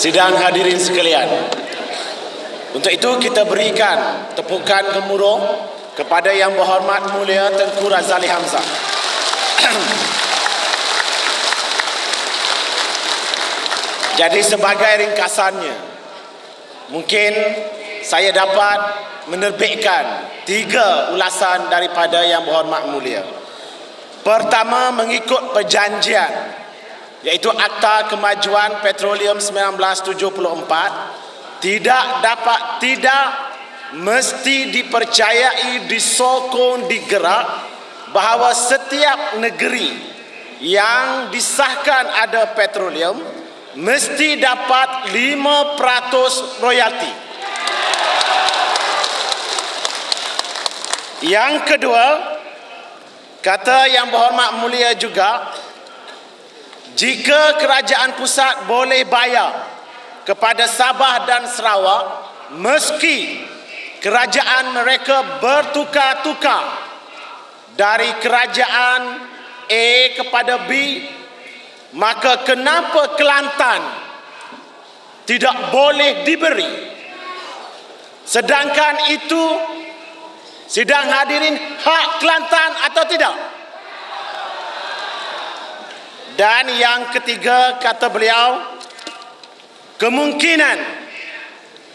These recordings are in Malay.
Sidang hadirin sekalian, untuk itu kita berikan tepukan gemuruh kepada Yang Berhormat Mulia Tengku Razali Hamzah. Jadi sebagai ringkasannya, mungkin saya dapat menerbitkan 3 ulasan daripada Yang Berhormat Mulia. Pertama, mengikut perjanjian, iaitu Akta Kemajuan Petroleum 1974, tidak mesti dipercayai, disokong, digerak bahawa setiap negeri yang disahkan ada petroleum mesti dapat 5% royalti. Yang kedua, kata Yang Berhormat Mulia juga, jika kerajaan pusat boleh bayar kepada Sabah dan Sarawak, meski kerajaan mereka bertukar-tukar dari kerajaan A kepada B, maka kenapa Kelantan tidak boleh diberi? Sedangkan itu, sidang hadirin, hak Kelantan atau tidak? Dan yang ketiga, kata beliau, kemungkinan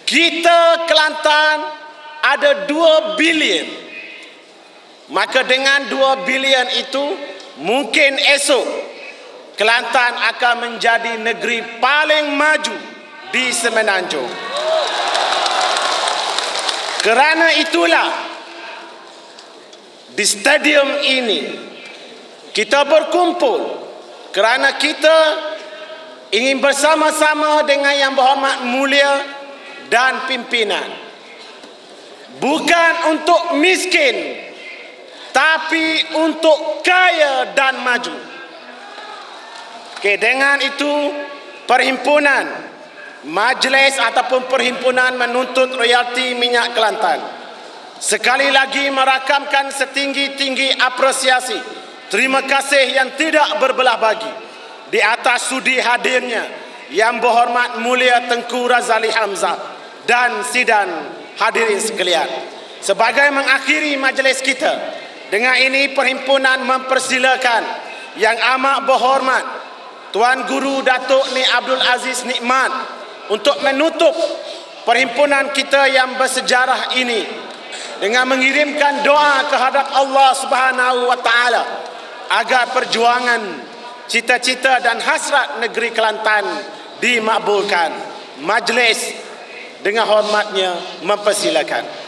kita Kelantan ada 2 bilion. Maka dengan 2 bilion itu, mungkin esok Kelantan akan menjadi negeri paling maju di Semenanjung. Kerana itulah, di stadium ini kita berkumpul kerana kita ingin bersama-sama dengan Yang Berhormat Mulia dan pimpinan, bukan untuk miskin, tapi untuk kaya dan maju. Dengan itu, perhimpunan majlis ataupun perhimpunan menuntut royalti minyak Kelantan sekali lagi merakamkan setinggi-tinggi apresiasi, terima kasih yang tidak berbelah bagi di atas sudi hadirnya Yang Berhormat Mulia Tengku Razali Hamzah dan sidang hadirin sekalian. Sebagai mengakhiri majlis kita, dengan ini perhimpunan mempersilakan Yang Amat Berhormat Tuan Guru Datuk Ni Abdul Aziz Nikmat untuk menutup perhimpunan kita yang bersejarah ini dengan mengirimkan doa kehadap Allah Subhanahu wa taala agar perjuangan, cita-cita dan hasrat negeri Kelantan dimakbulkan. Majlis dengan hormatnya mempersilakan.